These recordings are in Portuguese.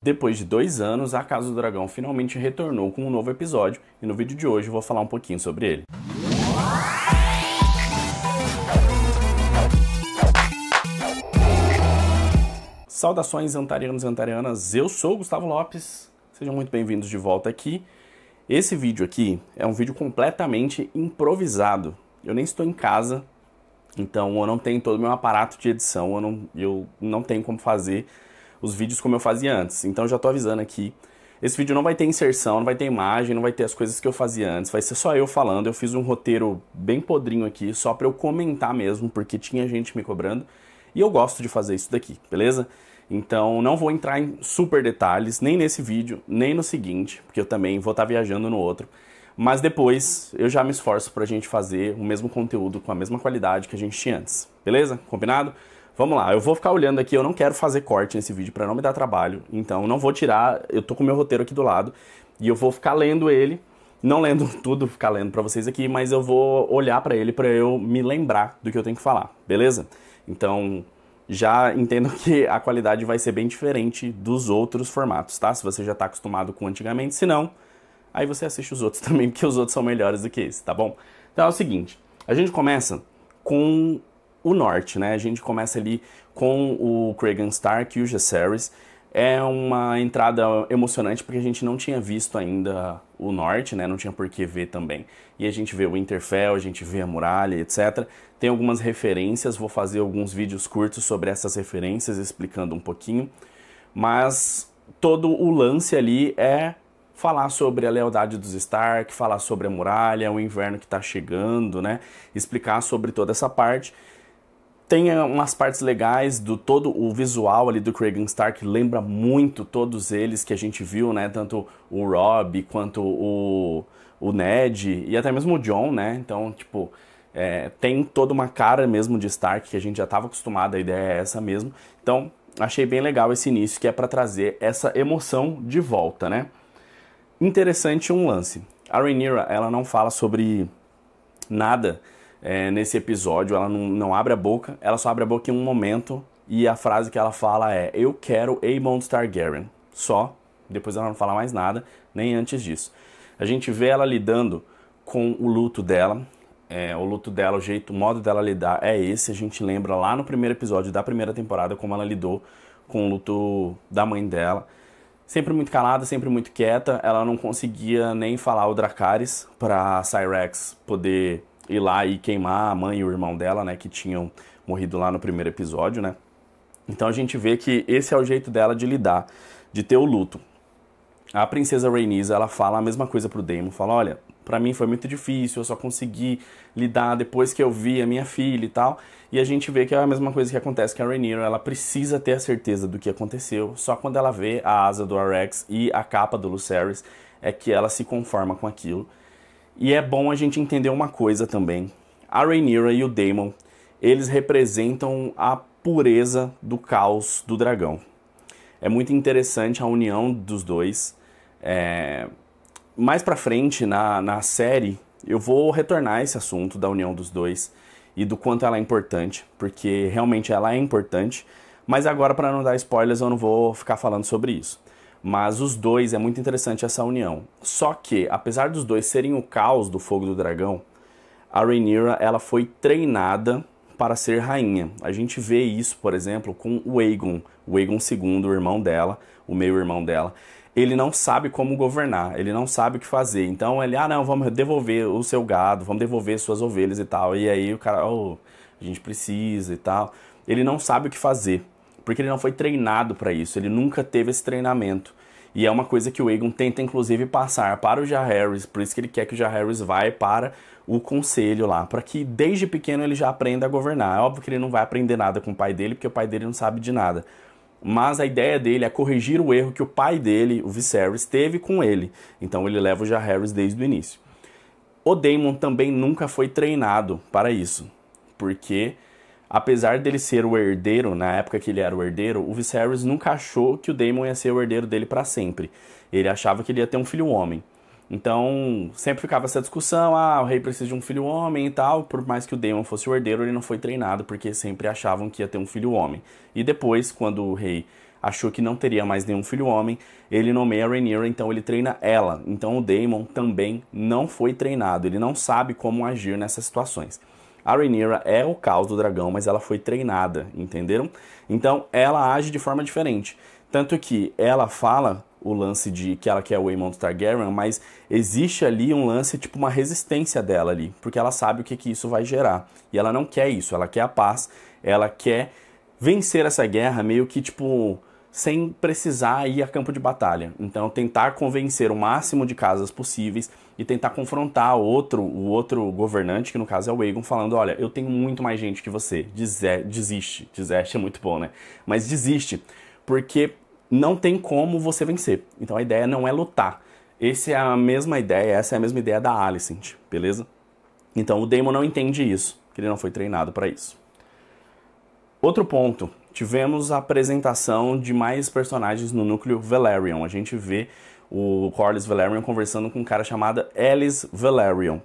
Depois de 2 anos, a Casa do Dragão finalmente retornou com um novo episódio e no vídeo de hoje eu vou falar um pouquinho sobre ele. Saudações antarianos e antarianas, eu sou o Gustavo Lopes, sejam muito bem-vindos de volta aqui. Esse vídeo aqui é um vídeo completamente improvisado, eu nem estou em casa, então eu não tenho todo o meu aparato de edição, eu não tenho como fazer os vídeos como eu fazia antes. Então eu já tô avisando aqui, esse vídeo não vai ter inserção, não vai ter imagem, não vai ter as coisas que eu fazia antes, vai ser só eu falando. Eu fiz um roteiro bem podrinho aqui, só pra eu comentar mesmo, porque tinha gente me cobrando, e eu gosto de fazer isso daqui, beleza? Então não vou entrar em super detalhes, nem nesse vídeo, nem no seguinte, porque eu também vou estar viajando no outro. Mas depois eu já me esforço pra gente fazer o mesmo conteúdo com a mesma qualidade que a gente tinha antes, beleza? Combinado? Vamos lá, eu vou ficar olhando aqui, eu não quero fazer corte nesse vídeo pra não me dar trabalho, então não vou tirar, eu tô com o meu roteiro aqui do lado, e eu vou ficar lendo ele, não lendo tudo, ficar lendo pra vocês aqui, mas eu vou olhar pra ele pra eu me lembrar do que eu tenho que falar, beleza? Então, já entendo que a qualidade vai ser bem diferente dos outros formatos, tá? Se você já tá acostumado com antigamente, se não, aí você assiste os outros também, porque os outros são melhores do que esse, tá bom? Então é o seguinte, a gente começa com o norte, né? A gente começa ali com o Cregan Stark e o Jaehaerys. É uma entrada emocionante porque a gente não tinha visto ainda o norte, né? Não tinha por que ver também. E a gente vê o Winterfell, a gente vê a muralha, etc. Tem algumas referências, vou fazer alguns vídeos curtos sobre essas referências, explicando um pouquinho. Mas todo o lance ali é falar sobre a lealdade dos Stark, falar sobre a muralha, o inverno que está chegando, né? Explicar sobre toda essa parte. Tem umas partes legais do todo o visual ali do Cregan Stark, lembra muito todos eles que a gente viu, né? Tanto o Robb quanto o Ned e até mesmo o Jon, né? Então, tipo, tem toda uma cara mesmo de Stark que a gente já estava acostumado, a ideia é essa mesmo. Então, achei bem legal esse início que é para trazer essa emoção de volta, né? Interessante um lance. A Rhaenyra, ela não fala sobre nada nesse episódio, ela não abre a boca, ela só abre a boca em um momento e a frase que ela fala é: eu quero Aemond Targaryen, só, depois ela não fala mais nada, nem antes disso. A gente vê ela lidando com o luto dela, o modo dela lidar é esse, a gente lembra lá no primeiro episódio da primeira temporada como ela lidou com o luto da mãe dela. Sempre muito calada, sempre muito quieta, ela não conseguia nem falar o Dracarys pra Syrax poder ir lá e queimar a mãe e o irmão dela, né, que tinham morrido lá no primeiro episódio, né. Então a gente vê que esse é o jeito dela de lidar, de ter o luto. A princesa Rhaenys, ela fala a mesma coisa pro Daemon, fala: olha, pra mim foi muito difícil, eu só consegui lidar depois que eu vi a minha filha e tal. E a gente vê que é a mesma coisa que acontece com a Rhaenyra, ela precisa ter a certeza do que aconteceu, só quando ela vê a asa do Arrax e a capa do Lucerys é que ela se conforma com aquilo. E é bom a gente entender uma coisa também, a Rhaenyra e o Daemon, eles representam a pureza do caos do dragão. É muito interessante a união dos dois. Mais pra frente, na série, eu vou retornar a esse assunto da união dos dois e do quanto ela é importante, porque realmente ela é importante, mas agora, para não dar spoilers, eu não vou ficar falando sobre isso. Mas os dois, é muito interessante essa união. Só que, apesar dos dois serem o caos do Fogo do Dragão, a Rhaenyra, ela foi treinada para ser rainha. A gente vê isso, por exemplo, com o Aegon II, o irmão dela, o meio-irmão dela. Ele não sabe como governar, ele não sabe o que fazer. Então ele, não, vamos devolver o seu gado, vamos devolver suas ovelhas e tal. E aí o cara, a gente precisa e tal. Ele não sabe o que fazer, porque ele não foi treinado para isso, ele nunca teve esse treinamento. E é uma coisa que o Aegon tenta, inclusive, passar para o Jaehaerys, por isso que ele quer que o Jaehaerys vá para o conselho lá, para que desde pequeno ele já aprenda a governar. É óbvio que ele não vai aprender nada com o pai dele, porque o pai dele não sabe de nada. Mas a ideia dele é corrigir o erro que o pai dele, o Viserys, teve com ele. Então ele leva o Jaehaerys desde o início. O Daemon também nunca foi treinado para isso, porque apesar dele ser o herdeiro, na época que ele era o herdeiro, o Viserys nunca achou que o Daemon ia ser o herdeiro dele para sempre. Ele achava que ele ia ter um filho homem. Então, sempre ficava essa discussão, o rei precisa de um filho homem e tal, por mais que o Daemon fosse o herdeiro, ele não foi treinado, porque sempre achavam que ia ter um filho homem. E depois, quando o rei achou que não teria mais nenhum filho homem, ele nomeia a Rhaenyra, então ele treina ela. Então o Daemon também não foi treinado, ele não sabe como agir nessas situações. A Rhaenyra é o caos do dragão, mas ela foi treinada, entenderam? Então ela age de forma diferente. Tanto que ela fala o lance de que ela quer o Aemond Targaryen, mas existe ali um lance, tipo uma resistência dela ali, porque ela sabe o que isso vai gerar. E ela não quer isso, ela quer a paz, ela quer vencer essa guerra meio que, tipo, sem precisar ir a campo de batalha. Então tentar convencer o máximo de casas possíveis e tentar confrontar o outro governante, que no caso é o Aegon, falando, olha, eu tenho muito mais gente que você, desiste, é muito bom, né? Mas desiste, porque não tem como você vencer. Então a ideia não é lutar. Essa é a mesma ideia da Alicent, beleza? Então o Daemon não entende isso, que ele não foi treinado para isso. Outro ponto, tivemos a apresentação de mais personagens no núcleo Velaryon. A gente vê o Corlys Velaryon conversando com um cara chamado Elys Velaryon.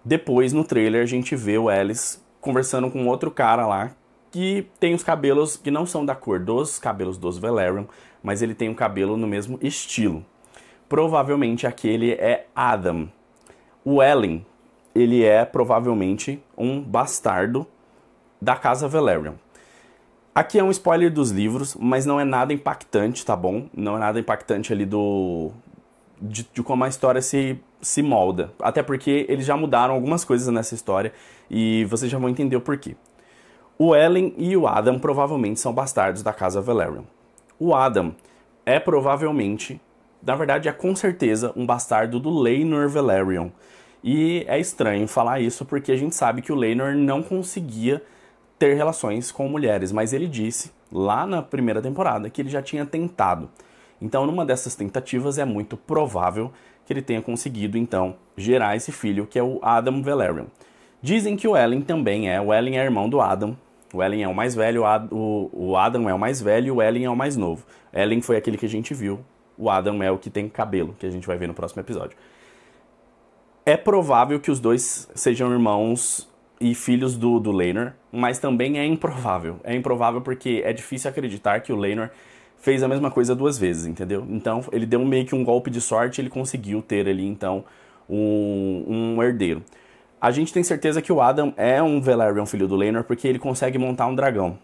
Depois, no trailer, a gente vê o Elys conversando com outro cara lá, que tem os cabelos que não são da cor dos cabelos dos Velaryon, mas ele tem o cabelo no mesmo estilo. Provavelmente aquele é Adam. O Ellen, ele é provavelmente um bastardo da casa Velaryon. Aqui é um spoiler dos livros, mas não é nada impactante, tá bom? Não é nada impactante ali de como a história se molda. Até porque eles já mudaram algumas coisas nessa história e vocês já vão entender o porquê. O Ellen e o Adam provavelmente são bastardos da casa Velaryon. O Adam é provavelmente, na verdade é com certeza, um bastardo do Laenor Velaryon. E é estranho falar isso porque a gente sabe que o Laenor não conseguia ter relações com mulheres, mas ele disse lá na primeira temporada que ele já tinha tentado. Então, numa dessas tentativas, é muito provável que ele tenha conseguido, então, gerar esse filho, que é o Adam Velaryon. Dizem que o Ellen também é. O Ellen é irmão do Adam. O Ellen é o mais velho, o Adam é o mais velho e o Ellen é o mais novo. Ellen foi aquele que a gente viu. O Adam é o que tem cabelo, que a gente vai ver no próximo episódio. É provável que os dois sejam irmãos e filhos do Laenor, mas também é improvável. É improvável porque é difícil acreditar que o Laenor fez a mesma coisa duas vezes, entendeu? Então, ele deu meio que um golpe de sorte e ele conseguiu ter ali, então, um herdeiro. A gente tem certeza que o Adam é um Velaryon, filho do Laenor, porque ele consegue montar um dragão.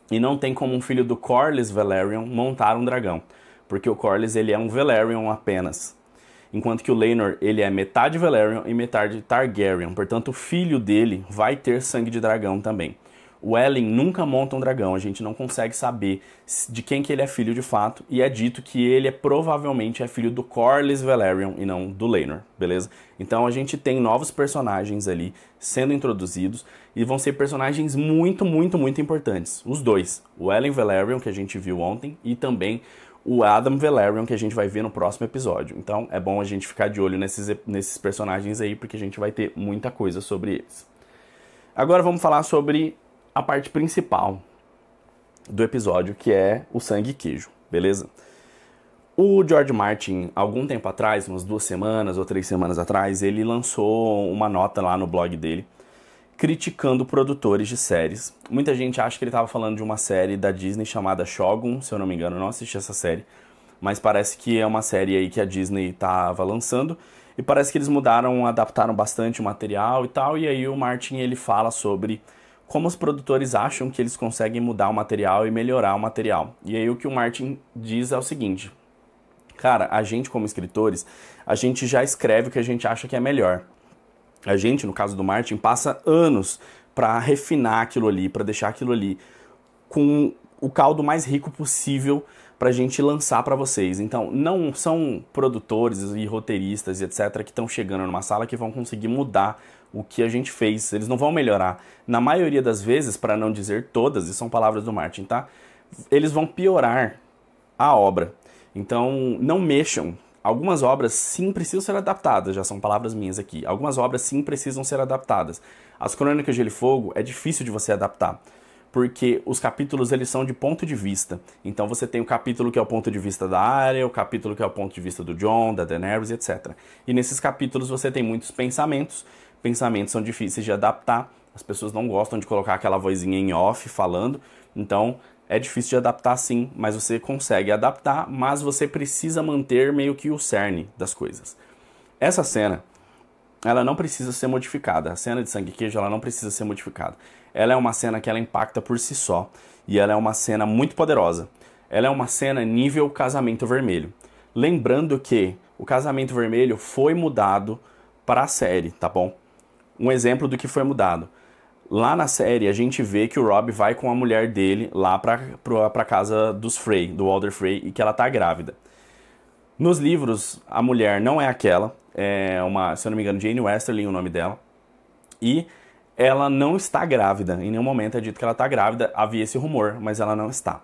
E não tem como um filho do Corlys Velaryon montar um dragão, porque o Corlys, ele é um Velaryon apenas. Enquanto que o Laenor, ele é metade Velaryon e metade Targaryen. Portanto, o filho dele vai ter sangue de dragão também. O Ellen nunca monta um dragão, a gente não consegue saber de quem que ele é filho de fato, e é dito que ele provavelmente é filho do Corlys Velaryon e não do Laenor, beleza? Então a gente tem novos personagens ali sendo introduzidos, e vão ser personagens muito, muito, muito importantes. Os dois, o Ellen Velaryon, que a gente viu ontem, e também o Adam Velaryon, que a gente vai ver no próximo episódio. Então é bom a gente ficar de olho nesses personagens aí, porque a gente vai ter muita coisa sobre eles. Agora vamos falar sobre a parte principal do episódio, que é o sangue e queijo, beleza? O George Martin, algum tempo atrás, umas 2 semanas ou 3 semanas atrás, ele lançou uma nota lá no blog dele, criticando produtores de séries. Muita gente acha que ele estava falando de uma série da Disney chamada Shogun, se eu não me engano, eu não assisti essa série, mas parece que é uma série aí que a Disney estava lançando, e parece que eles adaptaram bastante o material e tal, e aí o Martin, ele fala sobre como os produtores acham que eles conseguem mudar o material e melhorar o material. E aí o que o Martin diz é o seguinte: cara, a gente como escritores, a gente já escreve o que a gente acha que é melhor. A gente, no caso do Martin, passa anos para refinar aquilo ali, para deixar aquilo ali com o caldo mais rico possível pra gente lançar para vocês. Então, não são produtores e roteiristas e etc. que estão chegando numa sala que vão conseguir mudar o que a gente fez. Eles não vão melhorar. Na maioria das vezes, para não dizer todas, e são palavras do Martin, tá? Eles vão piorar a obra. Então, não mexam. Algumas obras sim precisam ser adaptadas, já são palavras minhas aqui. Algumas obras sim precisam ser adaptadas. As Crônicas de Gelo e Fogo é difícil de você adaptar, porque os capítulos eles são de ponto de vista. Então você tem o capítulo que é o ponto de vista da Arya, o capítulo que é o ponto de vista do Jon, da Daenerys, etc. E nesses capítulos você tem muitos pensamentos. Pensamentos são difíceis de adaptar. As pessoas não gostam de colocar aquela vozinha em off falando. Então É difícil de adaptar sim, mas você consegue adaptar, mas você precisa manter meio que o cerne das coisas. Essa cena, ela não precisa ser modificada. A cena de sangue e queijo, ela não precisa ser modificada. Ela é uma cena que ela impacta por si só, e ela é uma cena muito poderosa. Ela é uma cena nível Casamento Vermelho. Lembrando que o Casamento Vermelho foi mudado para a série, tá bom? Um exemplo do que foi mudado. Lá na série, a gente vê que o Robb vai com a mulher dele lá pra casa dos Frey, do Walder Frey, e que ela tá grávida. Nos livros, a mulher não é aquela, é uma, se eu não me engano, Jane Westerling, o nome dela, e ela não está grávida. Em nenhum momento é dito que ela está grávida, havia esse rumor, mas ela não está.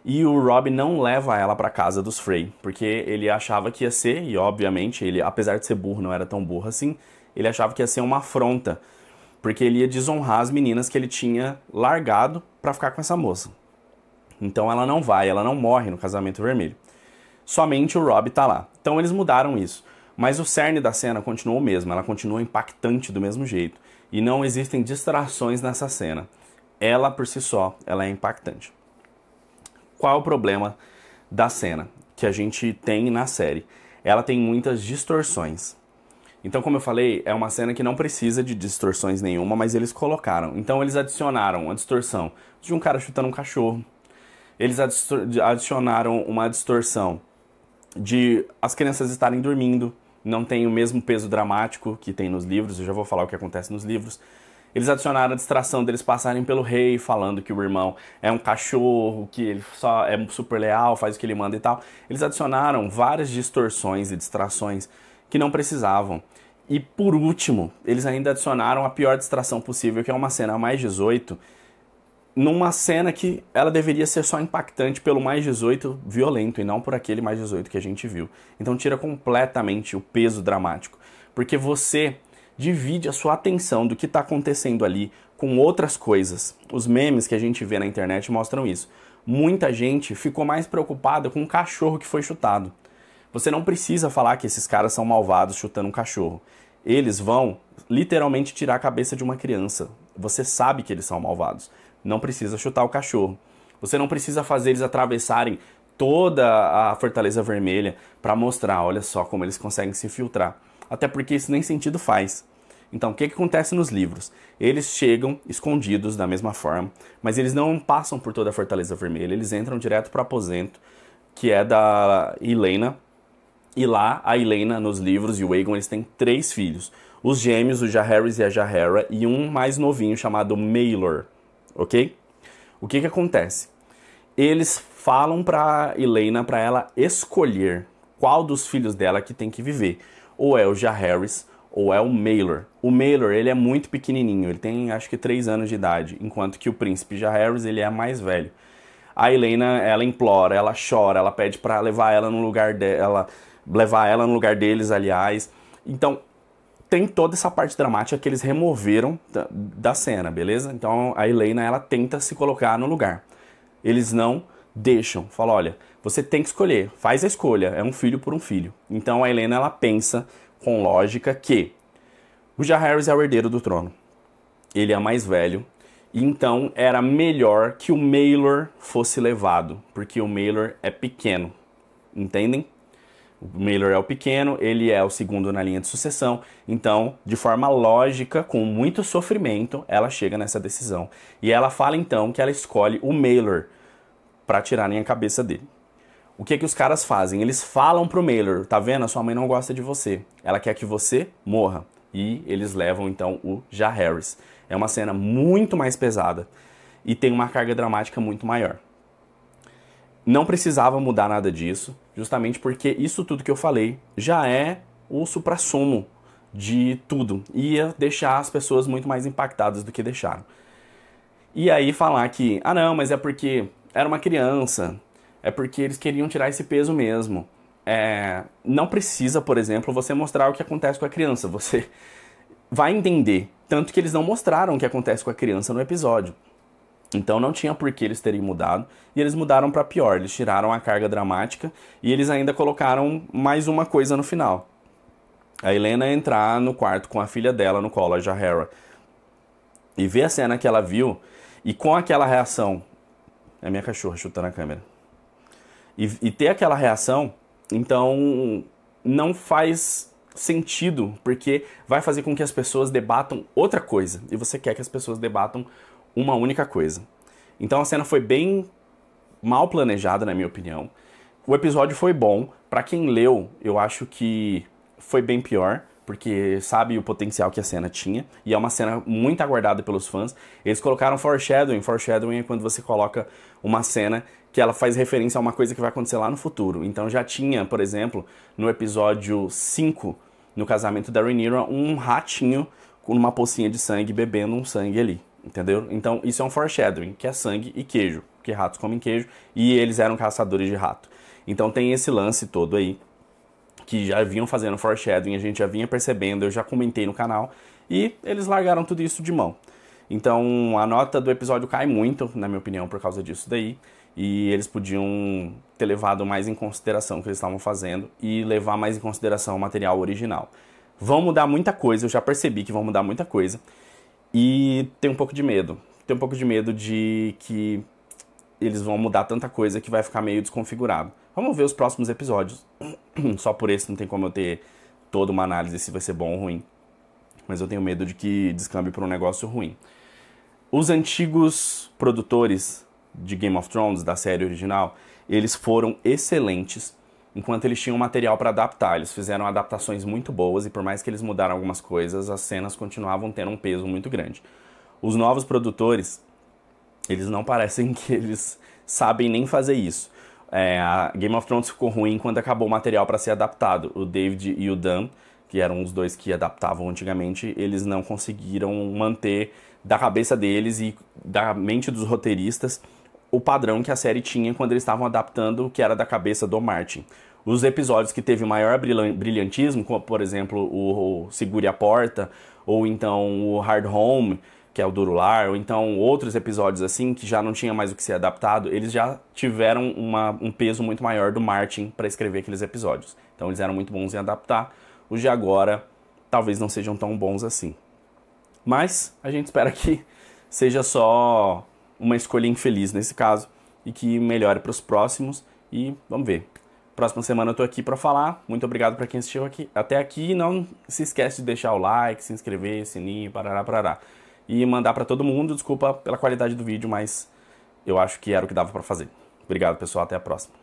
E o Robb não leva ela pra casa dos Frey, porque ele achava que ia ser, e obviamente, ele, apesar de ser burro, não era tão burro assim, ele achava que ia ser uma afronta, porque ele ia desonrar as meninas que ele tinha largado pra ficar com essa moça. Então ela não vai, ela não morre no Casamento Vermelho. Somente o Robb tá lá. Então eles mudaram isso. Mas o cerne da cena continuou o mesmo, ela continua impactante do mesmo jeito. E não existem distrações nessa cena. Ela, por si só, ela é impactante. Qual é o problema da cena que a gente tem na série? Ela tem muitas distorções. Então, como eu falei, é uma cena que não precisa de distorções nenhuma, mas eles colocaram. Então, eles adicionaram a distorção de um cara chutando um cachorro. Eles adicionaram uma distorção de as crianças estarem dormindo. Não tem o mesmo peso dramático que tem nos livros. Eu já vou falar o que acontece nos livros. Eles adicionaram a distração deles passarem pelo rei, falando que o irmão é um cachorro, que ele só é super leal, faz o que ele manda e tal. Eles adicionaram várias distorções e distrações que não precisavam. E por último, eles ainda adicionaram a pior distração possível, que é uma cena mais 18, numa cena que ela deveria ser só impactante pelo mais 18 violento e não por aquele mais 18 que a gente viu. Então tira completamente o peso dramático, porque você divide a sua atenção do que está acontecendo ali com outras coisas. Os memes que a gente vê na internet mostram isso. Muita gente ficou mais preocupada com o cachorro que foi chutado. Você não precisa falar que esses caras são malvados chutando um cachorro. Eles vão literalmente tirar a cabeça de uma criança. Você sabe que eles são malvados. Não precisa chutar o cachorro. Você não precisa fazer eles atravessarem toda a Fortaleza Vermelha para mostrar, olha só como eles conseguem se infiltrar. Até porque isso nem sentido faz. Então, o que acontece nos livros? Eles chegam escondidos da mesma forma, mas eles não passam por toda a Fortaleza Vermelha. Eles entram direto para o aposento, que é da Helaena. E lá, a Helaena, nos livros, e o Aegon, eles têm 3 filhos. Os gêmeos, o Jaehaerys e a Jaehaera, e um mais novinho chamado Maelor, ok? O que acontece? Eles falam pra Helaena, pra ela escolher qual dos filhos dela que tem que viver. Ou é o Jaehaerys, ou é o Maelor. O Maelor, ele é muito pequenininho, ele tem acho que 3 anos de idade, enquanto que o príncipe Jaehaerys, ele é mais velho. A Helaena, ela implora, ela chora, ela pede pra levar ela no lugar dela, levar ela no lugar deles, aliás. Então, tem toda essa parte dramática que eles removeram da cena, beleza? Então, a Helaena, ela tenta se colocar no lugar. Eles não deixam. Falam, olha, você tem que escolher. Faz a escolha. É um filho por um filho. Então, a Helaena, ela pensa com lógica que o Jaehaerys é o herdeiro do trono. Ele é mais velho. E então, era melhor que o Maelor fosse levado. Porque o Maelor é pequeno. Entendem? O Maelor é o pequeno, ele é o segundo na linha de sucessão, então, de forma lógica, com muito sofrimento, ela chega nessa decisão. E ela fala então que ela escolhe o Maelor para tirarem a cabeça dele. O que os caras fazem? Eles falam pro Maelor, tá vendo? A sua mãe não gosta de você, ela quer que você morra. E eles levam então o Jaehaerys. É uma cena muito mais pesada e tem uma carga dramática muito maior. Não precisava mudar nada disso, justamente porque isso tudo que eu falei já é o suprassumo de tudo. Ia deixar as pessoas muito mais impactadas do que deixaram. E aí falar que, ah não, mas é porque era uma criança, é porque eles queriam tirar esse peso mesmo. Não precisa, por exemplo, você mostrar o que acontece com a criança. Você vai entender. Tanto que eles não mostraram o que acontece com a criança no episódio. Então não tinha por que eles terem mudado, e eles mudaram para pior, eles tiraram a carga dramática e eles ainda colocaram mais uma coisa no final. A Helaena entrar no quarto com a filha dela no colo, a Jaehaera, e ver a cena que ela viu, e com aquela reação É a minha cachorra chutando a câmera. E ter aquela reação, então, não faz sentido, porque vai fazer com que as pessoas debatam outra coisa. E você quer que as pessoas debatam uma única coisa. Então a cena foi bem mal planejada, na minha opinião. O episódio foi bom. Pra quem leu, eu acho que foi bem pior, porque sabe o potencial que a cena tinha. E é uma cena muito aguardada pelos fãs. Eles colocaram foreshadowing. Foreshadowing é quando você coloca uma cena que ela faz referência a uma coisa que vai acontecer lá no futuro. Então já tinha, por exemplo, no episódio 5, no casamento da Rhaenyra, um ratinho com uma pocinha de sangue bebendo um sangue ali, entendeu? Então isso é um foreshadowing, que é sangue e queijo, porque ratos comem queijo e eles eram caçadores de rato. Então tem esse lance todo aí, que já vinham fazendo foreshadowing, a gente já vinha percebendo, eu já comentei no canal, e eles largaram tudo isso de mão. Então a nota do episódio cai muito, na minha opinião, por causa disso daí. E eles podiam ter levado mais em consideração o que eles estavam fazendo e levar mais em consideração o material original. Vão mudar muita coisa, eu já percebi que vão mudar muita coisa. E tenho um pouco de medo. Tenho um pouco de medo de que eles vão mudar tanta coisa que vai ficar meio desconfigurado. Vamos ver os próximos episódios. Só por esse não tem como eu ter toda uma análise se vai ser bom ou ruim. Mas eu tenho medo de que descambe para um negócio ruim. Os antigos produtores de Game of Thrones, da série original, eles foram excelentes enquanto eles tinham material para adaptar. Eles fizeram adaptações muito boas e por mais que eles mudaram algumas coisas, as cenas continuavam tendo um peso muito grande. Os novos produtores, eles não parecem que eles sabem nem fazer isso. A Game of Thrones ficou ruim quando acabou o material para ser adaptado. O David e o Dan, que eram os dois que adaptavam antigamente, eles não conseguiram manter da cabeça deles e da mente dos roteiristas o padrão que a série tinha quando eles estavam adaptando o que era da cabeça do Martin. Os episódios que teve maior brilhantismo, como por exemplo o Segure a Porta, ou então o Hard Home, que é o Duro Lar, ou então outros episódios assim, que já não tinha mais o que ser adaptado, eles já tiveram um peso muito maior do Martin para escrever aqueles episódios. Então eles eram muito bons em adaptar. Os de agora talvez não sejam tão bons assim. Mas a gente espera que seja só uma escolha infeliz nesse caso e que melhore para os próximos e vamos ver. Próxima semana eu tô aqui para falar. Muito obrigado para quem assistiu até aqui. Não se esquece de deixar o like, se inscrever, sininho, parará, parará. E mandar para todo mundo. Desculpa pela qualidade do vídeo, mas eu acho que era o que dava para fazer. Obrigado, pessoal. Até a próxima.